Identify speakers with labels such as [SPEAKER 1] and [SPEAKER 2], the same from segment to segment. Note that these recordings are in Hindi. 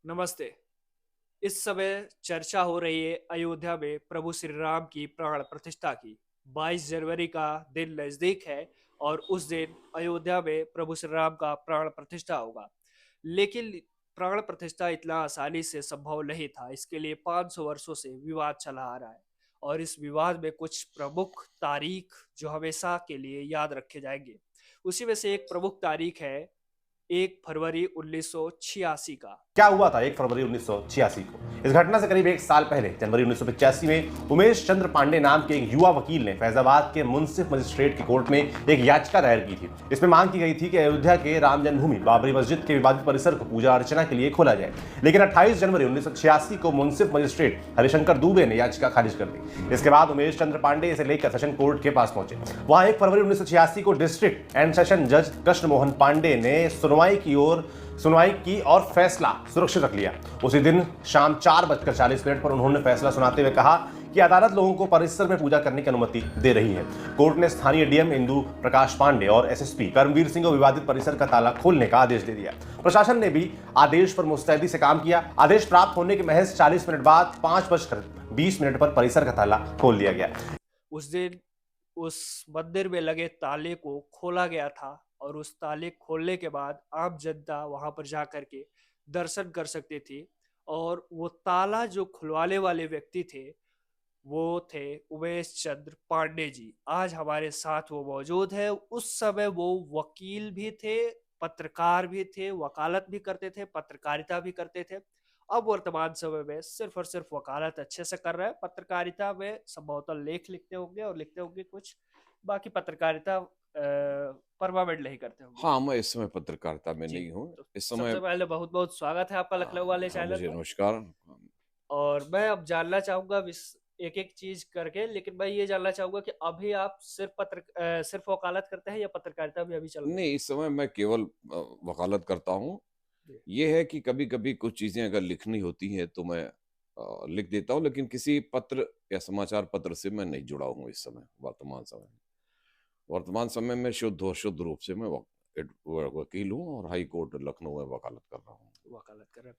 [SPEAKER 1] नमस्ते। इस समय चर्चा हो रही है अयोध्या में प्रभु श्री राम की प्राण प्रतिष्ठा की। 22 जनवरी का दिन नजदीक है और उस दिन अयोध्या में प्रभु श्री राम का प्राण प्रतिष्ठा होगा। लेकिन प्राण प्रतिष्ठा इतना आसानी से संभव नहीं था। इसके लिए 500 वर्षों से विवाद चला आ रहा है और इस विवाद में कुछ प्रमुख तारीख जो हमेशा के लिए याद रखे जाएंगे। उसी में से एक प्रमुख तारीख है 1 फरवरी 1986 का।
[SPEAKER 2] क्या हुआ था 1 फरवरी 1986 को? इस घटना से करीब एक साल पहले जनवरी 1985 में उमेश चंद्र पांडे नाम के एक युवा वकील ने फैजाबाद के मुंसिफ मजिस्ट्रेट की कोर्ट में एक याचिका दायर की थी। इसमें मांग की गई थी कि अयोध्या के राम जन्मभूमि बाबरी मस्जिद के विवादित परिसर को पूजा अर्चना के लिए खोला जाए। लेकिन 28 जनवरी 1986 को मुंसिफ मजिस्ट्रेट हरिशंकर दुबे ने याचिका खारिज कर दी। इसके बाद उमेश चंद्र पांडे इसे लेकर सेशन कोर्ट के पास पहुंचे। वहां 1 फरवरी 1986 को डिस्ट्रिक्ट एंड सेशन जज कृष्ण मोहन पांडे ने सुनवाई की और फैसला सुरक्षित रख लिया। उसी दिन शाम 4:40 पर उन्होंने फैसला सुनाते हुए कहा कि अदालत लोगों को परिसर में पूजा करने की अनुमति दे रही है। कोर्ट ने स्थानीय डीएम इंदु प्रकाश पांडे और एसएसपी कर्मवीर सिंह को विवादित परिसर का ताला खोलने का आदेश दे दिया। प्रशासन ने भी आदेश पर मुस्तैदी से काम किया। आदेश प्राप्त होने के महज 40 मिनट बाद 5:20 पर परिसर का ताला खोल दिया गया।
[SPEAKER 1] उस दिन उस मंदिर में लगे ताले को खोला गया था और उस ताले खोलने के बाद आम जनता वहां पर जा करके दर्शन कर सकती थी। और वो ताला जो खुलवाने वाले व्यक्ति थे वो थे उमेश चंद्र पांडे जी। आज हमारे साथ वो मौजूद है। उस समय वो वकील भी थे, पत्रकार भी थे, वकालत भी करते थे, पत्रकारिता भी करते थे। अब वर्तमान समय में सिर्फ और सिर्फ वकालत अच्छे से कर रहे हैं। पत्रकारिता में संभवतः लेख लिखते होंगे और लिखते होंगे कुछ, बाकी पत्रकारिता परमानेंट नहीं करते होंगे।
[SPEAKER 3] हाँ, मैं इस समय पत्रकारिता में
[SPEAKER 1] जी,
[SPEAKER 3] नहीं हूँ।
[SPEAKER 1] तो
[SPEAKER 3] इस समय
[SPEAKER 1] सबसे पहले बहुत बहुत स्वागत है आपका लखनऊ वाले
[SPEAKER 3] हाँ,
[SPEAKER 1] चैनल
[SPEAKER 3] मुझे
[SPEAKER 1] पर।
[SPEAKER 3] नमस्कार।
[SPEAKER 1] और मैं अब जानना चाहूंगा एक एक चीज करके, लेकिन मैं ये जानना चाहूंगा कि अभी आप सिर्फ वकालत करते हैं या पत्रकारिता भी अभी चल रही
[SPEAKER 3] नहीं, इस समय मैं केवल वकालत करता हूँ।
[SPEAKER 1] है?
[SPEAKER 3] ये है कि कभी-कभी कुछ चीज़ें अगर लिखनी होती हैं तो मैं लिख देता हूँ, लेकिन किसी पत्र या समाचार पत्र से मैं नहीं जुड़ा हूँ इस समय, वर्तमान समय में। वर्तमान समय में शुद्ध और शुद्ध रूप से मैं वकील हूँ और हाई कोर्ट लखनऊ में वकालत कर रहा हूँ।
[SPEAKER 1] वकालत कर रहे हैं।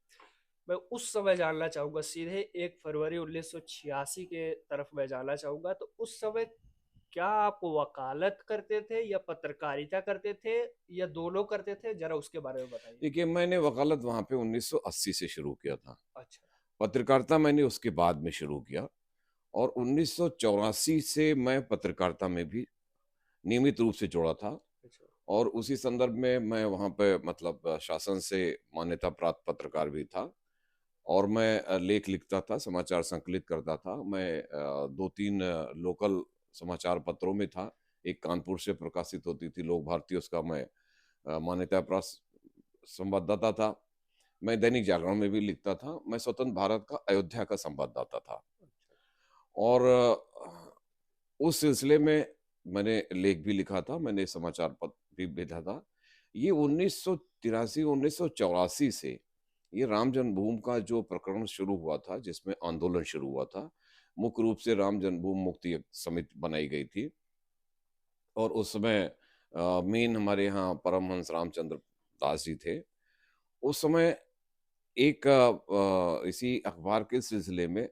[SPEAKER 1] मैं उस समय जानना चाहूंगा, सीधे 1 फरवरी 1986 के तरफ मैं जानना चाहूंगा। तो उस समय क्या आप वकालत करते थे या पत्रकारिता करते थे या दोनों करते थे? जरा उसके बारे में बताइए।
[SPEAKER 3] देखिए, मैंने वकालत वहाँ पे 1980 से शुरू किया था।
[SPEAKER 1] अच्छा।
[SPEAKER 3] पत्रकारिता मैंने उसके बाद में शुरू किया और 1984 से मैं पत्रकारिता में भी नियमित रूप से जुड़ा था।
[SPEAKER 1] अच्छा।
[SPEAKER 3] और उसी संदर्भ में मैं वहाँ पे मतलब शासन से मान्यता प्राप्त पत्रकार भी था और मैं लेख लिखता था, समाचार संकलित करता था। मैं 2-3 लोकल समाचार पत्रों में था। एक कानपुर से प्रकाशित होती थी लोक भारती, उसका मैं मान्यता प्राप्त संवाददाता था। मैं दैनिक जागरण में भी लिखता था। मैं स्वतंत्र भारत का अयोध्या का संवाददाता था और उस सिलसिले में मैंने लेख भी लिखा था, मैंने समाचार पत्र भी भेजा था। ये 1983-1984 से ये राम जन्मभूमि का जो प्रकरण शुरू हुआ था, जिसमें आंदोलन शुरू हुआ था, मुख्य रूप से राम जन्मभूमि मुक्ति समिति बनाई गई थी और उस समय मेन हमारे यहाँ परमहंस रामचंद्र दास जी थे। उस समय एक इसी अखबार के सिलसिले में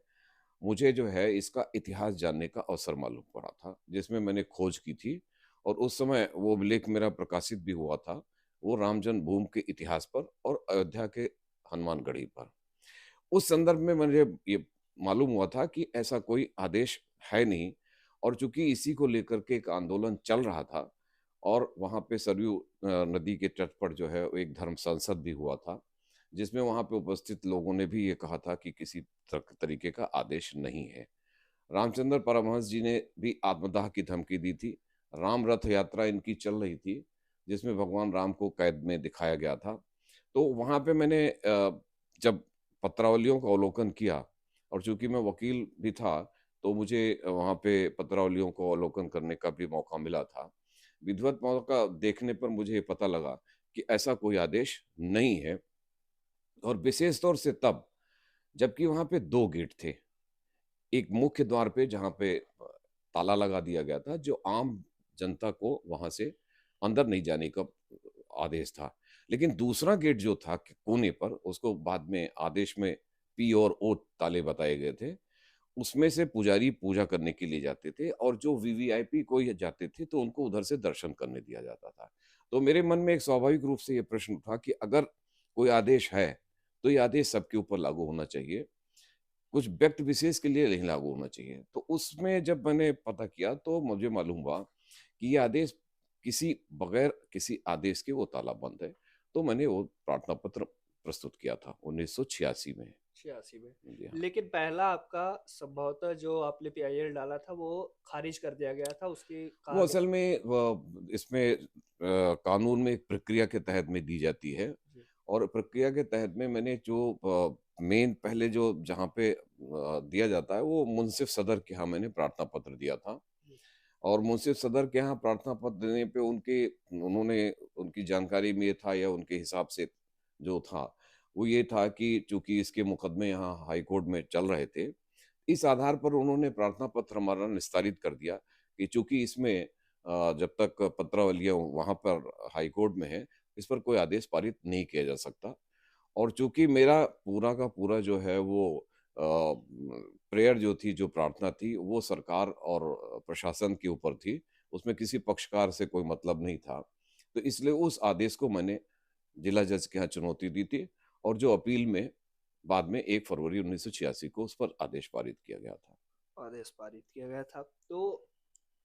[SPEAKER 3] मुझे जो है इसका इतिहास जानने का अवसर मालूम पड़ा था, जिसमें मैंने खोज की थी और उस समय वो लेख मेरा प्रकाशित भी हुआ था, वो राम जन्मभूमि के इतिहास पर और अयोध्या के हनुमानगढ़ी पर। उस संदर्भ में मुझे ये मालूम हुआ था कि ऐसा कोई आदेश है नहीं और चूंकि इसी को लेकर के एक आंदोलन चल रहा था और वहाँ पे सरयू नदी के तट पर जो है एक धर्म संसद भी हुआ था, जिसमें वहाँ पे उपस्थित लोगों ने भी ये कहा था कि किसी तरीके का आदेश नहीं है। रामचंद्र परमहंस जी ने भी आत्मदाह की धमकी दी थी। राम रथ यात्रा इनकी चल रही थी, जिसमें भगवान राम को कैद में दिखाया गया था। तो वहाँ पे मैंने जब पत्रावलियों का अवलोकन किया और चूंकि मैं वकील भी था, तो मुझे वहाँ पे पत्रावलियों को अवलोकन करने का भी मौका मिला था। विधिवत मौका देखने पर मुझे ये पता लगा कि ऐसा कोई आदेश नहीं है और विशेष तौर से तब जबकि वहाँ पे 2 गेट थे। एक मुख्य द्वार पे जहाँ पे ताला लगा दिया गया था, जो आम जनता को वहाँ से अंदर नहीं जाने का आदेश था। लेकिन दूसरा गेट जो था कोने पर, उसको बाद में आदेश में पी और ओ ताले बताए गए थे। उसमें से पुजारी पूजा करने के लिए जाते थे, और जो वीवीआईपी कोई जाते थे तो उनको उधर से दर्शन करने दिया जाता था। तो मेरे मन में एक स्वाभाविक रूप से ये प्रश्न उठा कि अगर कोई आदेश है, तो ये आदेश सबके ऊपर लागू होना चाहिए, कुछ व्यक्ति विशेष के लिए नहीं लागू होना चाहिए। तो उसमें जब मैंने पता किया तो मुझे मालूम हुआ कि ये आदेश किसी बगैर किसी आदेश के वो ताला बंद है। तो मैंने वो प्रार्थना पत्र प्रस्तुत किया था 1986 में।
[SPEAKER 1] 86 में।
[SPEAKER 3] जी हाँ।
[SPEAKER 1] लेकिन पहला आपका संभवतः जो आपने पीआईएल डाला था वो खारिज कर दिया गया था, उसकी
[SPEAKER 3] वो
[SPEAKER 1] कारण?
[SPEAKER 3] असल में इसमें कानून में एक प्रक्रिया के तहत में दी जाती है,
[SPEAKER 1] जी।
[SPEAKER 3] और प्रक्रिया के तहत में मैंने जो मेन पहले जो जहाँ पे दिया जाता है वो मुंसिफ सदर के यहाँ मैंने प्रार्थना पत्र दिया था।
[SPEAKER 1] जी।
[SPEAKER 3] और मुंसिफ सदर के यहाँ प्रार्थना पत्र देने पे उन्होंने उनकी जानकारी में ये था, या उनके हिसाब से जो था वो ये था कि चूंकि इसके मुकदमे यहाँ हाई कोर्ट में चल रहे थे, इस आधार पर उन्होंने प्रार्थना पत्र हमारा निस्तारित कर दिया कि चूंकि इसमें जब तक पत्रावलियां वहां पर हाई कोर्ट में है, इस पर कोई आदेश पारित नहीं किया जा सकता। और चूंकि मेरा पूरा का पूरा जो है वो प्रेयर जो थी, जो प्रार्थना थी, वो सरकार और प्रशासन के ऊपर थी, उसमें किसी पक्षकार से कोई मतलब नहीं था। तो इसलिए उस आदेश को मैंने जिला जज के यहाँ चुनौती दी थी, और जो अपील में बाद में 1 फरवरी 1986 को उस पर आदेश पारित किया गया था।
[SPEAKER 1] आदेश पारित किया गया था। तो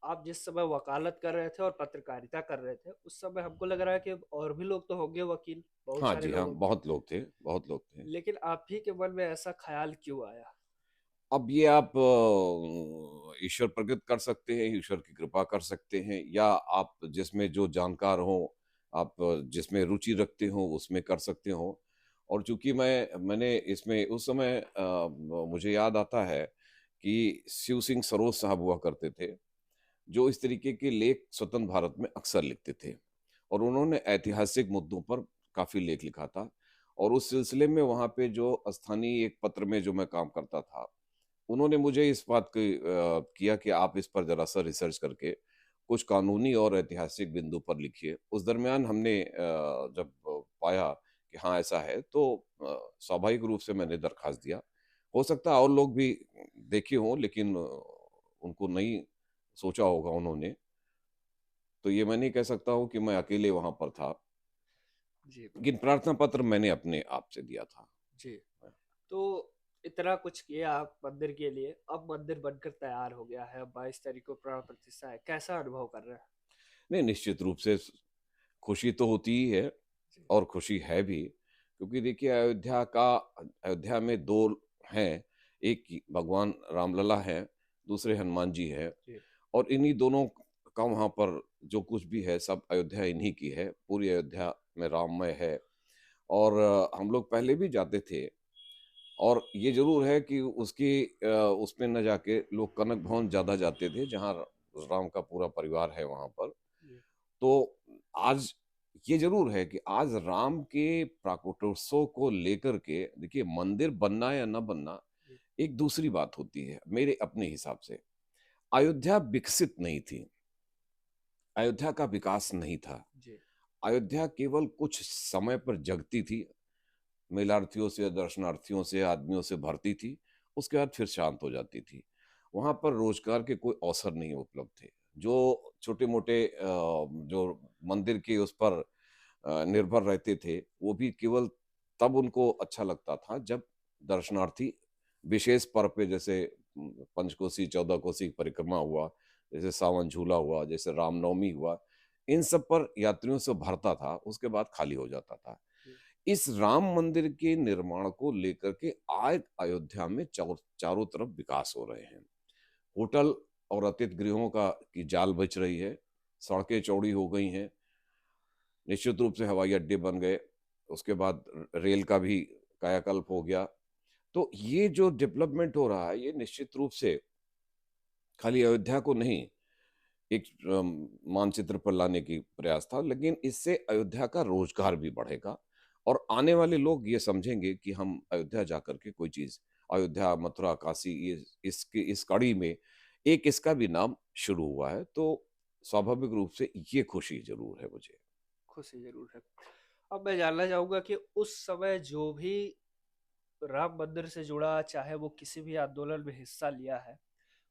[SPEAKER 1] आप जिस समय वकालत कर रहे थे और पत्रकारिता कर रहे थे, उस समय हमको लग रहा है कि और भी लोग तो होंगे वकील, बहुत
[SPEAKER 3] हाँ
[SPEAKER 1] सारे
[SPEAKER 3] जी,
[SPEAKER 1] लोग
[SPEAKER 3] हाँ,
[SPEAKER 1] होंगे।
[SPEAKER 3] बहुत लोग थे, बहुत लोग थे।
[SPEAKER 1] लेकिन आप ही के मन में ऐसा ख्याल क्यों आया?
[SPEAKER 3] अब ये आप ईश्वर प्रकट कर सकते हैं, ईश्वर की कृपा कर सकते हैं, या आप जिसमें जो जानकार हो, आप जिसमें रुचि रखते हो उसमें कर सकते हो। और चूंकि मैंने इसमें उस समय मुझे याद आता है कि शिव सिंह सरोज साहब हुआ करते थे, जो इस तरीके के लेख स्वतंत्र भारत में अक्सर लिखते थे, और उन्होंने ऐतिहासिक मुद्दों पर काफी लेख लिखा था। और उस सिलसिले में वहाँ पे जो स्थानीय एक पत्र में जो मैं काम करता था, उन्होंने मुझे इस बात की किया कि आप इस पर जरा सा रिसर्च करके कुछ कानूनी और ऐतिहासिक बिंदु पर लिखिए। उस दरमियान हमने जब पाया कि हाँ ऐसा है, तो स्वाभाविक रूप से मैंने दरखास्त दिया। हो सकता है और लोग भी देखे हों, लेकिन उनको नहीं सोचा होगा उन्होंने। तो ये मैं नहीं कह सकता हूँ कि मैं अकेले वहां पर था,
[SPEAKER 1] जी।
[SPEAKER 3] लेकिन प्रार्थना पत्र मैंने अपने आप से दिया था।
[SPEAKER 1] जी। तो इतना कुछ किया आप मंदिर के लिए, अब मंदिर बनकर तैयार हो गया है, 22 तारीख को प्राण प्रतिष्ठा है, कैसा अनुभव कर रहे हैं?
[SPEAKER 3] नहीं, निश्चित रूप से खुशी तो होती ही है,
[SPEAKER 1] जी।
[SPEAKER 3] और खुशी है भी, क्योंकि देखिए अयोध्या में दो हैं, एक भगवान रामलला है, दूसरे हनुमान जी है।
[SPEAKER 1] जी।
[SPEAKER 3] और इन्हीं दोनों का वहाँ पर जो कुछ भी है सब अयोध्या इन्हीं की है, पूरी अयोध्या में राममय है। और हम लोग पहले भी जाते थे, और ये जरूर है कि उसमें न जाके लोग कनक भवन ज्यादा जाते थे, जहाँ राम का पूरा परिवार है वहां पर।
[SPEAKER 1] जी।
[SPEAKER 3] तो आज ये जरूर है कि आज राम के प्राकटोत्सव को लेकर के देखिए, मंदिर बनना या न बनना
[SPEAKER 1] जी।
[SPEAKER 3] एक दूसरी बात होती है। मेरे अपने हिसाब से अयोध्या विकसित नहीं थी, अयोध्या का विकास नहीं था।
[SPEAKER 1] जी।
[SPEAKER 3] अयोध्या केवल कुछ समय पर जगती थी, मेलार्थियों से, दर्शनार्थियों से, आदमियों से भरती थी, उसके बाद फिर शांत हो जाती थी। वहां पर रोजगार के कोई अवसर नहीं उपलब्ध थे। जो छोटे मोटे जो मंदिर के उस पर निर्भर रहते थे, वो भी केवल तब उनको अच्छा लगता था जब दर्शनार्थी विशेष पर्व पे, जैसे पंचकोसी 14 कोसी परिक्रमा हुआ, जैसे सावन झूला हुआ, जैसे रामनवमी हुआ, इन सब पर यात्रियों से भरता था, उसके बाद खाली हो जाता था।
[SPEAKER 1] जी।
[SPEAKER 3] इस राम मंदिर के निर्माण को लेकर के आज अयोध्या में चारों तरफ विकास हो रहे हैं। होटल और अतिथि गृहों का की जाल बच रही है, सड़कें चौड़ी हो गई हैं, निश्चित रूप से हवाई अड्डे बन गए, उसके बाद रेल का भी कायाकल्प हो गया। तो ये जो डेवलपमेंट हो रहा है, ये निश्चित रूप से खाली अयोध्या को नहीं, एक मानचित्र पर लाने की प्रयास था, लेकिन इससे अयोध्या का रोजगार भी बढ़ेगा, और आने वाले लोग ये समझेंगे कि हम अयोध्या जाकर के कोई चीज, अयोध्या, मथुरा, काशी, ये इसके इस कड़ी में एक इसका भी नाम शुरू हुआ है। तो स्वाभाविक रूप से ये खुशी जरूर है मुझे।
[SPEAKER 1] खुशी जरूर है। अब मैं जानना चाहूंगा कि उस समय जो भी राम मंदिर से जुड़ा, चाहे वो किसी भी आंदोलन में हिस्सा लिया है,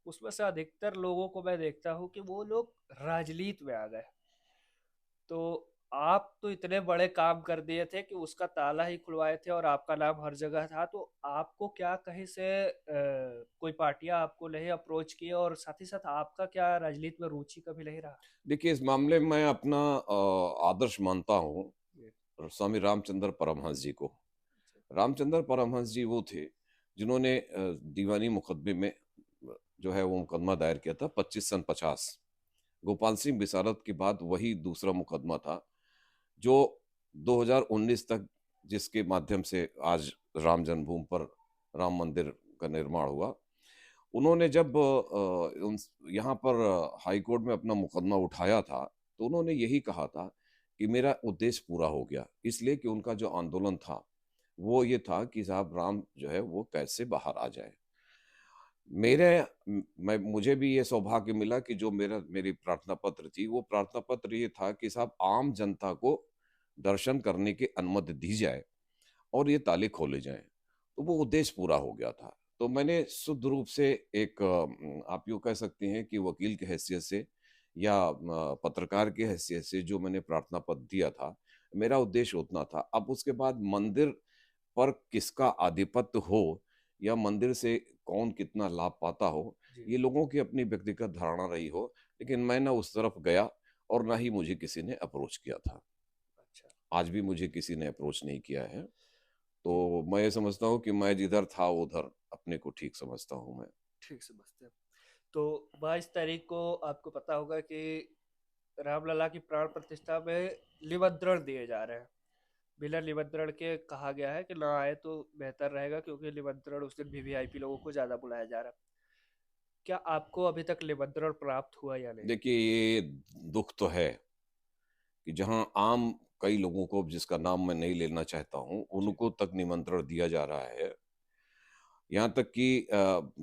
[SPEAKER 1] उसमें से अधिकतर लोगों को मैं देखता हूँ कि वो लोग राजनीति में आ गए। तो आप तो इतने बड़े काम कर दिए थे कि उसका ताला ही खुलवाए थे और आपका नाम हर जगह था, तो आपको क्या कहीं से कोई पार्टियां आपको नहीं अप्रोच की, और साथ ही साथ आपका क्या राजनीति में रुचि कभी नहीं रहा?
[SPEAKER 3] देखिए, इस मामले में मैं अपना आदर्श मानता हूँ
[SPEAKER 1] जी।
[SPEAKER 3] स्वामी रामचंद्र परमहंस जी को। रामचंद्र परमहंस जी वो थे जिन्होंने दीवानी मुकदमे में जो है वो मुकदमा दायर किया था 25 सन 50। गोपाल सिंह विशारद के बाद वही दूसरा मुकदमा था जो 2019 तक, जिसके माध्यम से आज राम जन्मभूमि पर राम मंदिर का निर्माण हुआ। उन्होंने जब यहाँ पर हाई कोर्ट में अपना मुकदमा उठाया था, तो उन्होंने यही कहा था कि मेरा उद्देश्य पूरा हो गया, इसलिए कि उनका जो आंदोलन था वो ये था कि साहब राम जो है वो कैसे बाहर आ जाए। मेरे मैं मुझे भी ये सौभाग्य मिला कि जो मेरी प्रार्थना पत्र थी, वो प्रार्थना पत्र ये था कि साहब आम जनता को दर्शन करने की अनुमति दी जाए और ये ताले खोले जाएं। तो वो उद्देश्य पूरा हो गया था। तो मैंने शुद्ध रूप से एक आप यूँ कह सकते हैं कि वकील की हैसियत से या पत्रकार की हैसियत से जो मैंने प्रार्थना पत्र दिया था, मेरा उद्देश्य उतना था। अब उसके बाद मंदिर पर किसका आधिपत्य हो या मंदिर से कौन कितना लाभ पाता हो,
[SPEAKER 1] जी।
[SPEAKER 3] ये लोगों की अपनी व्यक्तिगत धारणा रही हो, लेकिन मैं ना उस तरफ गया और ना ही मुझे किसी ने अप्रोच किया था।
[SPEAKER 1] अच्छा।
[SPEAKER 3] आज भी मुझे किसी ने अप्रोच नहीं किया है।
[SPEAKER 1] जी।
[SPEAKER 3] तो मैं ये समझता हूँ कि मैं जिधर था उधर अपने को ठीक समझता हूँ मैं।
[SPEAKER 1] ठीक समझते हैं। तो 22 तारीख को आपको पता होगा कि रामलला की प्राण प्रतिष्ठा में निमंत्रण दिए जा रहे हैं। बिना निमंत्रण के कहा गया है कि ना आए तो बेहतर रहेगा, क्योंकि निमंत्रण उस दिन वीवीआईपी लोगों को ज्यादा बुलाया जा रहा है। क्या आपको अभी तक निमंत्रण प्राप्त हुआ या नहीं?
[SPEAKER 3] देखिए, ये दुख तो है कि जहाँ आम कई लोगों को, जिसका नाम मैं नहीं लेना चाहता हूँ,
[SPEAKER 1] जी।
[SPEAKER 3] उनको तक निमंत्रण दिया जा रहा है। यहाँ तक कि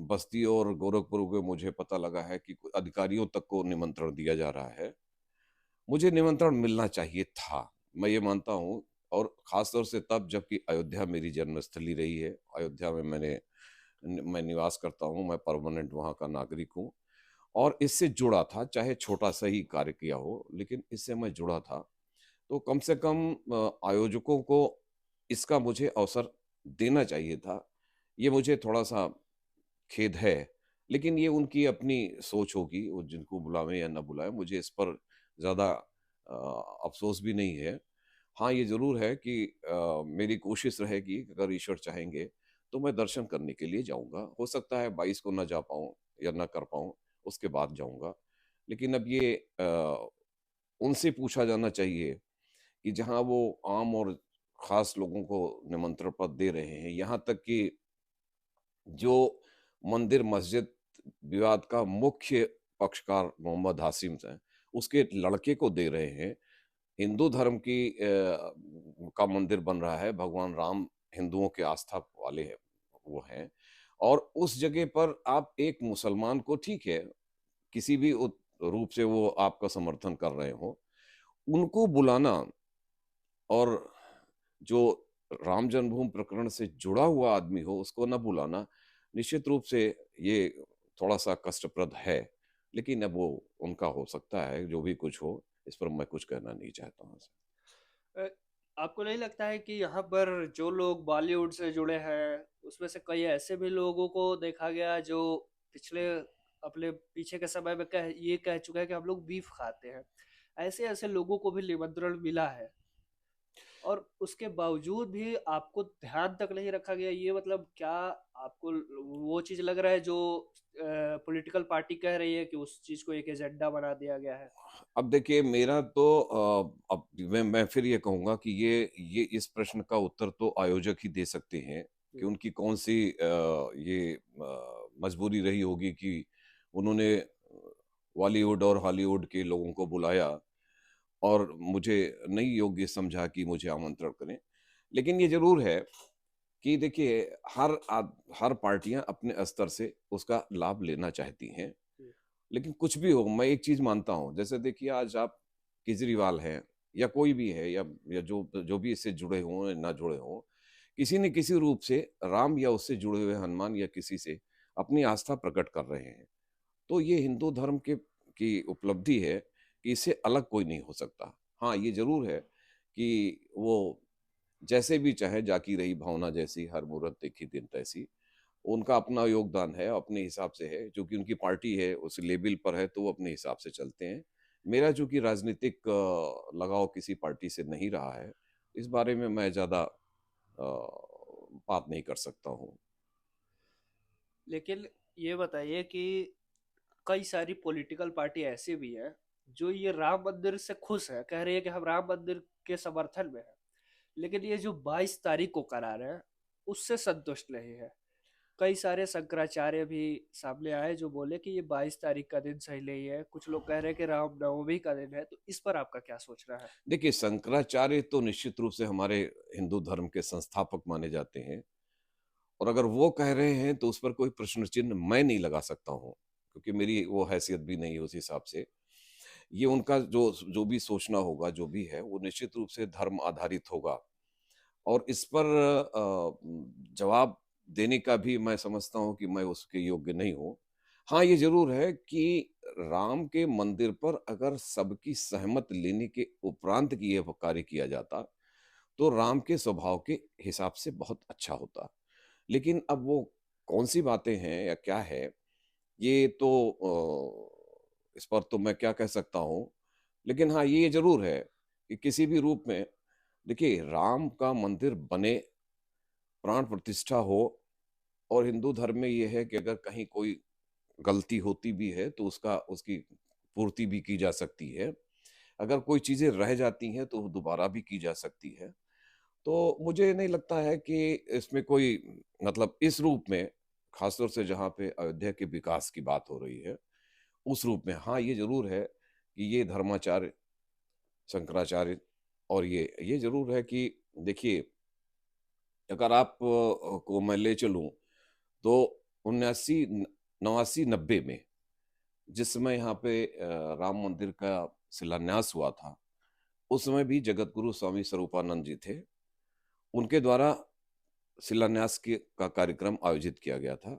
[SPEAKER 3] बस्ती और गोरखपुर में मुझे पता लगा है कि अधिकारियों तक को निमंत्रण दिया जा रहा है। मुझे निमंत्रण मिलना चाहिए था, मैं ये मानता हूँ। और खासतौर से तब जबकि अयोध्या मेरी जन्मस्थली रही है। अयोध्या में मैं निवास करता हूँ, मैं परमानेंट वहाँ का नागरिक हूँ और इससे जुड़ा था, चाहे छोटा सा ही कार्य किया हो, लेकिन इससे मैं जुड़ा था। तो कम से कम आयोजकों को इसका मुझे अवसर देना चाहिए था। ये मुझे थोड़ा-सा खेद है, लेकिन ये उनकी अपनी सोच होगी, वो जिनको बुलावें या ना बुलाएँ, मुझे इस पर ज़्यादा अफ़सोस भी नहीं है। हाँ, ये ज़रूर है कि मेरी कोशिश रहेगी कि अगर ईश्वर चाहेंगे, तो मैं दर्शन करने के लिए जाऊँगा। हो सकता है 22 को ना जा पाऊँ या ना कर पाऊँ, उसके बाद जाऊँगा। लेकिन अब ये उनसे पूछा जाना चाहिए कि जहाँ वो आम और ख़ास लोगों को निमंत्रण पत्र दे रहे हैं, यहाँ तक कि जो मंदिर मस्जिद विवाद का मुख्य पक्षकार मोहम्मद हाशिम हैं, उसके लड़के को दे रहे हैं। हिंदू धर्म की का मंदिर बन रहा है, भगवान राम हिंदुओं के आस्था वाले हैं, वो हैं। और उस जगह पर आप एक मुसलमान को, ठीक है, किसी भी रूप से वो आपका समर्थन कर रहे हो, उनको बुलाना और जो राम जन्मभूमि प्रकरण से जुड़ा हुआ आदमी हो उसको न बुलाना, निश्चित रूप से ये थोड़ा-सा कष्टप्रद है। लेकिन अब वो उनका हो सकता है, जो भी कुछ हो, इस पर मैं कुछ कहना नहीं चाहता हूँ।
[SPEAKER 1] अ, आपको नहीं लगता है कि यहाँ पर जो लोग बॉलीवुड से जुड़े हैं, उसमें से कई ऐसे भी लोगों को देखा गया जो पिछले अपने पीछे के समय में ये कह चुका है कि हम लोग बीफ खाते हैं। ऐसे ऐसे लोगों को भी निमंत्रण मिला है, और उसके बावजूद भी आपको ध्यान तक नहीं रखा गया। ये मतलब क्या आपको वो चीज लग रहा है जो पॉलिटिकल पार्टी कह रही है कि उस चीज को एक एजेंडा बना दिया गया है?
[SPEAKER 3] अब देखिए, मेरा तो अब मैं फिर ये कहूँगा कि ये इस प्रश्न का उत्तर तो आयोजक ही दे सकते हैं कि
[SPEAKER 1] जी।
[SPEAKER 3] उनकी कौन-सी मजबूरी रही होगी कि उन्होंने बॉलीवुड और हॉलीवुड के लोगों को बुलाया और मुझे नहीं योग्य समझा कि मुझे आमंत्रण करें। लेकिन ये ज़रूर है कि देखिए, हर पार्टियाँ अपने स्तर से उसका लाभ लेना चाहती हैं।
[SPEAKER 1] जी।
[SPEAKER 3] लेकिन कुछ भी हो, मैं एक चीज़ मानता हूँ, जैसे देखिए आज आप केजरीवाल हैं या कोई भी है, या जो जो भी इससे जुड़े हों या ना जुड़े हों, किसी न किसी रूप से राम या उससे जुड़े हुए हनुमान या किसी से अपनी आस्था प्रकट कर रहे हैं। तो ये हिंदू धर्म के की उपलब्धि है कि इससे अलग कोई नहीं हो सकता। हाँ, ये ज़रूर है कि वो जैसे भी चाहे, जाकी रही भावना जैसी, हर मूरत देखी दिन तैसी। उनका अपना योगदान है, अपने हिसाब से है, चूँकि उनकी पार्टी है, उस लेवल पर है, तो वो अपने हिसाब से चलते हैं। मेरा चूँकि राजनीतिक लगाव किसी पार्टी से नहीं रहा है, इस बारे में मैं ज़्यादा बात नहीं कर सकता हूँ।
[SPEAKER 1] लेकिन ये बताइए कि कई सारी पॉलिटिकल पार्टी ऐसी भी है जो ये राम मंदिर से खुश है, कह रही है कि हम राम मंदिर के समर्थन में है, लेकिन ये जो 22 तारीख को करा रहे हैं उससे संतुष्ट नहीं है। कई सारे शंकराचार्य भी सामने आए जो बोले कि ये 22 तारीख का दिन सही नहीं है, कुछ लोग कह रहे हैं कि रामनवमी का दिन है। तो इस पर आपका क्या सोचना है?
[SPEAKER 3] देखिए, शंकराचार्य तो निश्चित रूप से हमारे हिंदू धर्म के संस्थापक माने जाते हैं, और अगर वो कह रहे हैं तो उस पर कोई प्रश्न चिन्ह मैं नहीं लगा सकता हूँ, क्योंकि मेरी वो हैसियत भी नहीं है उस हिसाब से। ये उनका जो जो भी सोचना होगा, जो भी है, वो निश्चित रूप से धर्म आधारित होगा, और इस पर जवाब देने का भी मैं समझता हूँ कि मैं उसके योग्य नहीं हूँ। हाँ, ये ज़रूर है कि राम के मंदिर पर अगर सबकी सहमत लेने के उपरांत कि ये कार्य किया जाता, तो राम के स्वभाव के हिसाब से बहुत अच्छा होता। लेकिन अब वो कौन-सी बातें हैं या क्या है, ये तो इस पर तो मैं क्या कह सकता हूँ। लेकिन हाँ, ये ज़रूर है कि किसी भी रूप में देखिए, राम का मंदिर बने, प्राण प्रतिष्ठा हो, और हिंदू धर्म में ये है कि अगर कहीं कोई गलती होती भी है तो उसका उसकी पूर्ति भी की जा सकती है। अगर कोई चीज़ें रह जाती हैं तो दोबारा भी की जा सकती है। तो मुझे नहीं लगता है कि इसमें कोई मतलब इस रूप में, ख़ासतौर से जहाँ पे अयोध्या के विकास की बात हो रही है, उस रूप में हाँ, ये ज़रूर है कि ये धर्माचार्य, शंकराचार्य, और ये ज़रूर है कि देखिए, अगर आप को मैं ले चलूँ तो 79 89-90 में जिस समय यहाँ पे राम मंदिर का शिलान्यास हुआ था, उस समय भी जगत गुरु स्वामी स्वरूपानंद जी थे। उनके द्वारा शिलान्यास का कार्यक्रम आयोजित किया गया था,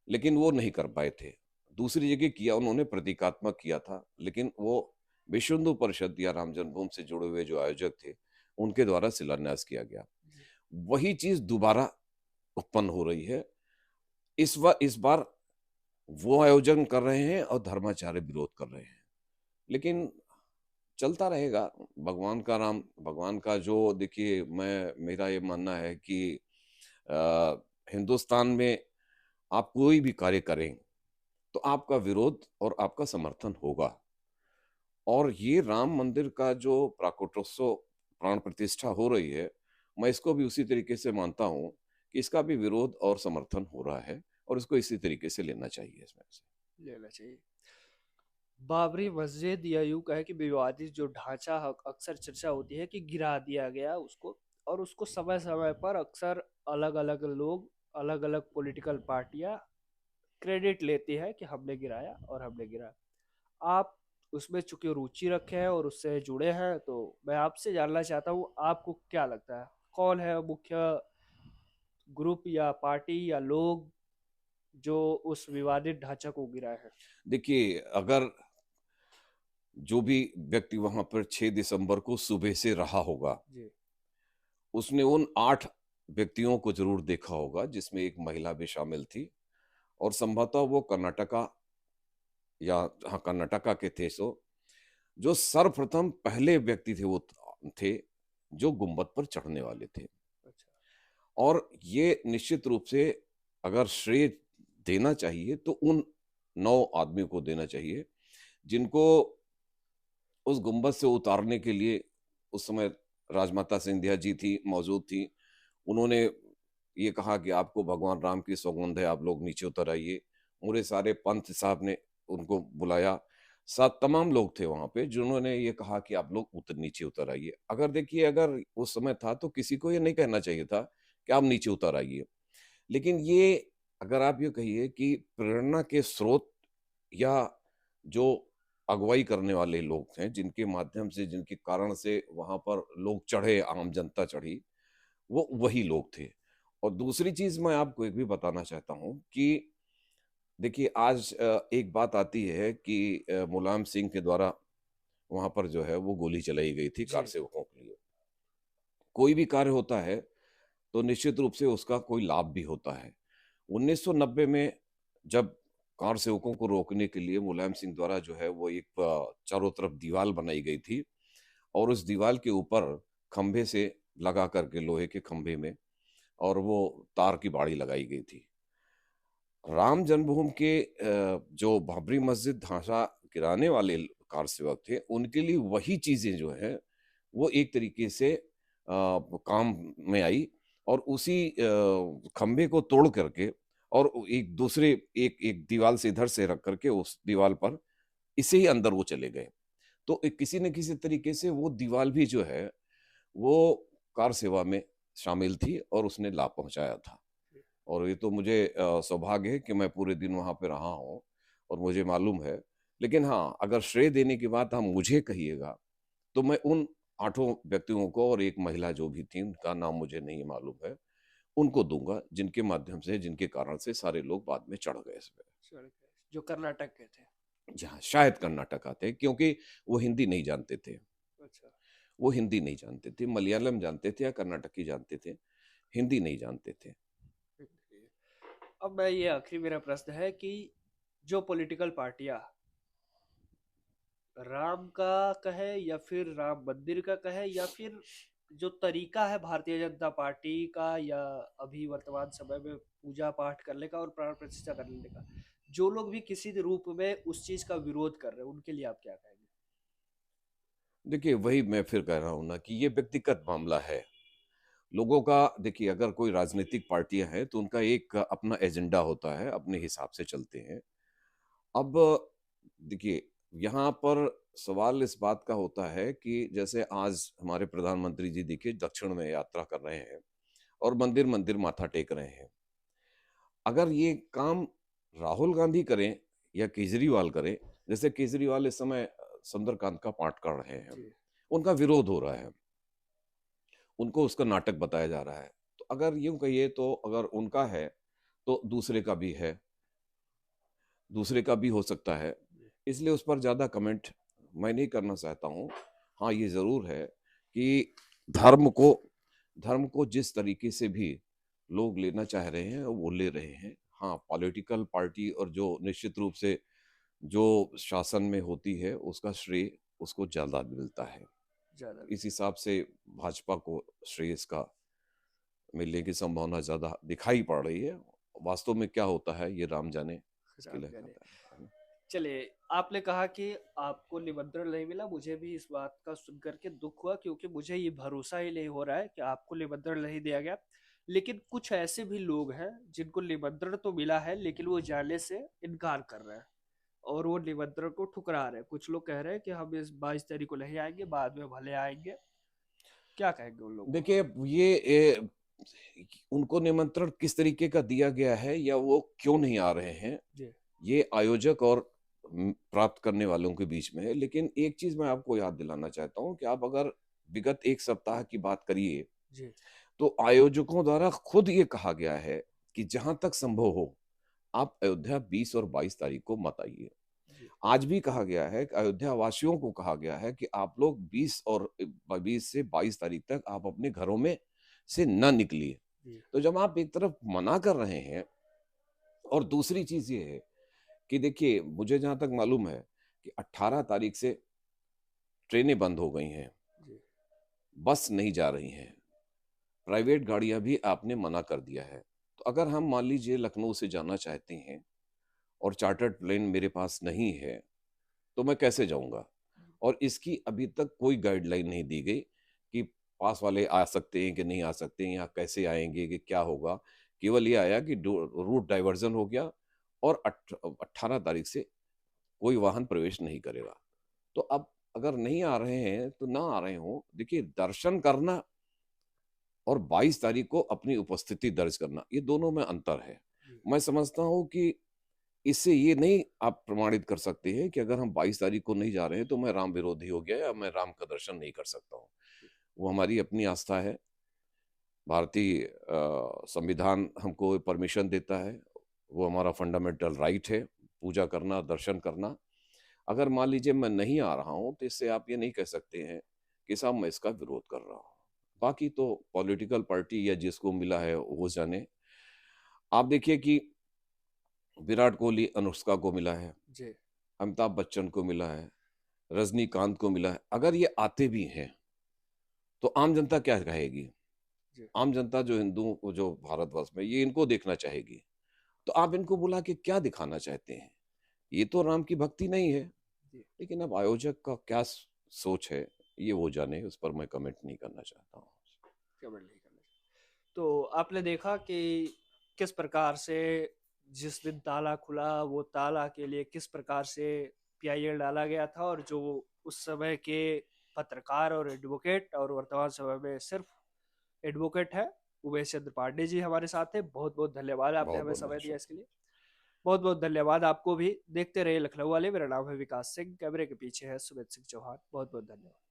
[SPEAKER 3] लेकिन वो नहीं कर पाए थे। दूसरी जगह किया, उन्होंने प्रतीकात्मक किया था, लेकिन वो विश्व हिंदू परिषद या राम जन्मभूमि से जुड़े हुए जो आयोजक थे, उनके द्वारा शिलान्यास किया गया। वही चीज़ दोबारा उत्पन्न हो रही है। इस बार वो आयोजन कर रहे हैं और धर्माचार्य विरोध कर रहे हैं। लेकिन चलता रहेगा। भगवान का जो देखिए, मेरा ये मानना है कि अ, हिंदुस्तान में आप कोई भी कार्य करें, तो आपका विरोध और आपका समर्थन होगा। और ये राम मंदिर का जो प्राकोटोत्सव, प्राण प्रतिष्ठा हो रही है, मैं इसको भी उसी तरीके से मानता हूँ कि इसका भी विरोध और समर्थन हो रहा है, और इसको इसी तरीके से लेना चाहिए इसमें से।
[SPEAKER 1] लेना चाहिए। बाबरी मस्जिद या यूं कहे कि विवादित जो ढांचा अक्सर चर्चा होती है कि गिरा दिया गया उसको, और उसको समय समय पर अक्सर अलग अलग लोग, अलग अलग पॉलिटिकल पार्टियां क्रेडिट लेती है कि हमने गिराया और हमने गिराया। आप उसमें चूंकि रुचि रखे हैं और उससे जुड़े हैं, तो मैं आपसे जानना चाहता हूँ आपको क्या लगता है कौन है मुख्य ग्रुप या पार्टी या लोग जो उस विवादित ढांचा को गिराए हैं?
[SPEAKER 3] देखिए, अगर जो भी व्यक्ति वहां पर 6 दिसंबर को सुबह से रहा होगा,
[SPEAKER 1] जी।
[SPEAKER 3] उसने उन 8 व्यक्तियों को जरूर देखा होगा, जिसमें एक महिला भी शामिल थी, और संभवतः वो कर्नाटका, या हाँ, कर्नाटका के थे। जो सर्वप्रथम पहले व्यक्ति थे, वो थे जो गुंबद पर चढ़ने वाले थे।
[SPEAKER 1] अच्छा।
[SPEAKER 3] और ये निश्चित रूप से अगर श्रेय देना चाहिए तो उन 9 आदमियों को देना चाहिए, जिनको उस गुंबद से उतारने के लिए उस समय राजमाता सिंधिया जी थी, मौजूद थी। उन्होंने ये कहा कि आपको भगवान राम की सौगंध है, आप लोग नीचे उतर आइए। पूरे सारे पंथ साहब ने उनको बुलाया। साथ तमाम लोग थे वहाँ पे, जिन्होंने ये कहा कि आप लोग नीचे उतर आइए। अगर देखिए, अगर उस समय था तो किसी को ये नहीं कहना चाहिए था कि आप नीचे उतर आइए। लेकिन ये, अगर आप ये कहिए कि प्रेरणा के स्रोत, या जो अगुवाई करने वाले लोग हैं, जिनके माध्यम से, जिनके कारण से वहां पर लोग चढ़े, आम जनता चढ़ी, वो वही लोग थे। और दूसरी चीज मैं आपको एक भी बताना चाहता हूं कि देखिए, आज एक बात आती है कि मुलायम सिंह के द्वारा वहां पर जो है वो गोली चलाई गई थी कार
[SPEAKER 1] जी,
[SPEAKER 3] सेवकों के लिए। कोई भी कार्य होता है तो निश्चित रूप से उसका कोई लाभ भी होता है। 1990 में जब कार सेवकों को रोकने के लिए मुलायम सिंह द्वारा जो है वो एक चारों तरफ दीवार बनाई गई थी, और उस दीवार के ऊपर खंभे से लगा करके, लोहे के खंभे में, और वो तार की बाड़ी लगाई गई थी। राम जन्मभूमि के जो बाबरी मस्जिद ढांचा गिराने वाले कार सेवक थे, उनके लिए वही चीजें जो है वो एक तरीके से काम में आई, और उसी खंभे को तोड़ करके, और एक दूसरे, एक एक दीवार से इधर से रख करके उस दीवार पर इसे ही अंदर वो चले गए। तो किसी न किसी तरीके से वो दीवार भी जो है वो कार सेवा में शामिल थी और उसने लाभ पहुंचाया था। और ये तो मुझे सौभाग्य है कि मैं पूरे दिन वहां पे रहा हूँ और मुझे मालूम है। लेकिन हाँ, अगर श्रेय देने की बात हम मुझे कहिएगा, तो मैं उन 8 व्यक्तियों को, और एक महिला जो भी थी, उनका नाम मुझे नहीं मालूम है, उनको दूंगा, जिनके माध्यम से, जिनके कारण से सारे लोग बाद में चढ़ गए इस पे।
[SPEAKER 1] जो कर्नाटक के थे।
[SPEAKER 3] जहाँ शायद कर्नाटक आते, क्योंकि वो हिंदी नहीं जानते थे।
[SPEAKER 1] अच्छा।
[SPEAKER 3] वो हिंदी नहीं जानते थे, मलयालम जानते थे या कर्नाटकी जानते थे, हिंदी नहीं जानते थे।
[SPEAKER 1] अब मैं ये आखिरी मेरा प्रश्न है कि जो पॉलिटिकल पार्टियां राम का कहे या फिर राम मंदिर का कहे या फिर जो तरीका है भारतीय जनता पार्टी का या अभी वर्तमान समय में पूजा पाठ करने का और प्राण प्रतिष्ठा करने का, जो लोग भी किसी रूप में उस चीज का विरोध कर रहे हैं, उनके लिए आप क्या कहेंगे?
[SPEAKER 3] देखिए, वही मैं फिर कह रहा हूं ना कि ये व्यक्तिगत मामला है लोगों का। देखिए, अगर कोई राजनीतिक पार्टियां हैं तो उनका एक अपना एजेंडा होता है, अपने हिसाब से चलते हैं। अब देखिए, यहाँ पर सवाल इस बात का होता है कि जैसे आज हमारे प्रधानमंत्री जी देखिए दक्षिण में यात्रा कर रहे हैं और मंदिर मंदिर माथा टेक रहे हैं। अगर ये काम राहुल गांधी करें या केजरीवाल करें, जैसे केजरीवाल इस समय सुंदरकांड का पाठ कर रहे हैं,
[SPEAKER 1] जी।
[SPEAKER 3] उनका विरोध हो रहा है, उनको उसका नाटक बताया जा रहा है। तो अगर यूं कहिए तो अगर उनका है तो दूसरे का भी है, दूसरे का भी हो सकता है। इसलिए उस पर ज्यादा कमेंट मैं नहीं करना चाहता हूँ। हाँ, ये जरूर है कि धर्म को धर्म को जिस तरीके से भी लोग लेना चाह रहे हैं वो ले रहे हैं। हाँ, पॉलिटिकल पार्टी और जो निश्चित रूप से जो शासन में होती है उसका श्रेय उसको ज्यादा मिलता है।
[SPEAKER 1] ज्यादा
[SPEAKER 3] इस हिसाब से भाजपा को श्रेय इसका मिलने की संभावना ज्यादा दिखाई पड़ रही है। वास्तव में क्या होता है ये राम जाने, इसके
[SPEAKER 1] राम
[SPEAKER 3] लिए
[SPEAKER 1] जाने।
[SPEAKER 3] खाता है।
[SPEAKER 1] चलिए, आपने कहा कि आपको निमंत्रण नहीं मिला, मुझे भी इस बात का सुनकर के दुख हुआ क्योंकि मुझे ये भरोसा ही नहीं हो रहा है कि आपको निमंत्रण नहीं दिया गया। लेकिन कुछ ऐसे भी लोग हैं जिनको निमंत्रण तो मिला है लेकिन वो जाने से इनकार कर रहे हैं और वो निमंत्रण को ठुकरा रहे हैं। कुछ लोग कह रहे हैं कि हम इस 22 तारीख को नहीं आएंगे, बाद में भले आएंगे। क्या कहेंगे उन लोग को?
[SPEAKER 3] देखिए, ये उनको निमंत्रण किस तरीके का दिया गया है या वो क्यों नहीं आ रहे हैं,
[SPEAKER 1] जी।
[SPEAKER 3] ये आयोजक और प्राप्त करने वालों के बीच में है। लेकिन एक चीज मैं आपको याद दिलाना चाहता हूँ कि आप अगर विगत एक सप्ताह की बात करिए
[SPEAKER 1] जी।
[SPEAKER 3] तो आयोजकों द्वारा खुद ये कहा गया है कि जहां तक संभव हो आप अयोध्या 20 और 22 तारीख को मत आइए।
[SPEAKER 1] जी।
[SPEAKER 3] आज भी कहा गया है कि अयोध्या वासियों को कहा गया है कि आप लोग 20 से 22 तारीख तक आप अपने घरों में से न निकलिए।
[SPEAKER 1] जी।
[SPEAKER 3] तो जब आप एक तरफ मना कर रहे हैं, और दूसरी चीज ये है कि देखिए, मुझे जहां तक मालूम है कि 18 तारीख से ट्रेनें बंद हो गई हैं,
[SPEAKER 1] जी।
[SPEAKER 3] बस नहीं जा रही हैं, प्राइवेट गाड़ियां भी आपने मना कर दिया है। तो अगर हम मान लीजिए लखनऊ से जाना चाहते हैं और चार्टर्ड प्लेन मेरे पास नहीं है, तो मैं कैसे जाऊंगा? और इसकी अभी तक कोई गाइडलाइन नहीं दी गई कि पास वाले आ सकते हैं कि नहीं आ सकते हैं, या कैसे आएंगे, कि क्या होगा। केवल ये आया कि रूट डाइवर्जन हो गया और 18 तारीख से कोई वाहन प्रवेश नहीं करेगा। तो अब अगर नहीं आ रहे हैं तो ना आ रहे हो, देखिए, दर्शन करना और 22 तारीख को अपनी उपस्थिति दर्ज करना, ये दोनों में अंतर है।
[SPEAKER 1] जी।
[SPEAKER 3] मैं समझता हूँ कि इससे ये नहीं आप प्रमाणित कर सकते हैं कि अगर हम 22 तारीख को नहीं जा रहे हैं तो मैं राम विरोधी हो गया या मैं राम का दर्शन नहीं कर सकता हूँ। वो हमारी अपनी आस्था है। भारतीय संविधान हमको परमिशन देता है, वो हमारा फंडामेंटल राइट है, पूजा करना, दर्शन करना। अगर मान लीजिए मैं नहीं आ रहा हूँ, तो इससे आप ये नहीं कह सकते हैं कि साहब मैं इसका विरोध कर रहा हूँ। बाकी तो पॉलिटिकल पार्टी या जिसको मिला है वो जाने। आप देखिए कि विराट कोहली अनुष्का को मिला है,
[SPEAKER 1] जी।
[SPEAKER 3] अमिताभ बच्चन को मिला है, रजनीकांत को मिला है। अगर ये आते भी हैं, तो आम जनता क्या कहेगी?
[SPEAKER 1] जी।
[SPEAKER 3] आम जनता जो हिंदू जो भारतवर्ष में ये इनको देखना चाहेगी। तो आप इनको बुला के क्या दिखाना चाहते हैं? ये तो राम की भक्ति नहीं है।
[SPEAKER 1] जी।
[SPEAKER 3] लेकिन अब आयोजक का क्या सोच है, ये वो जाने, उस पर मैं कमेंट नहीं करना चाहता हूँ।
[SPEAKER 1] कमेंट नहीं करना चाहिए। तो आपने देखा कि किस प्रकार से जिस दिन ताला खुला वो ताला के लिए किस प्रकार से पीआईएल डाला गया था, और जो उस समय के पत्रकार और एडवोकेट और वर्तमान समय में सिर्फ एडवोकेट है, उमेश चंद्र पांडे जी हमारे साथ थे। बहुत बहुत धन्यवाद, आपने
[SPEAKER 3] बहुत
[SPEAKER 1] हमें
[SPEAKER 3] बहुत
[SPEAKER 1] समय
[SPEAKER 3] बहुत
[SPEAKER 1] दिया इसके
[SPEAKER 3] शुक्रिया।
[SPEAKER 1] लिए। बहुत बहुत धन्यवाद आपको भी। देखते रहिए लखनऊ वाले। मेरा नाम है विकास सिंह, कैमरे के पीछे है सुमित सिंह चौहान। बहुत बहुत धन्यवाद।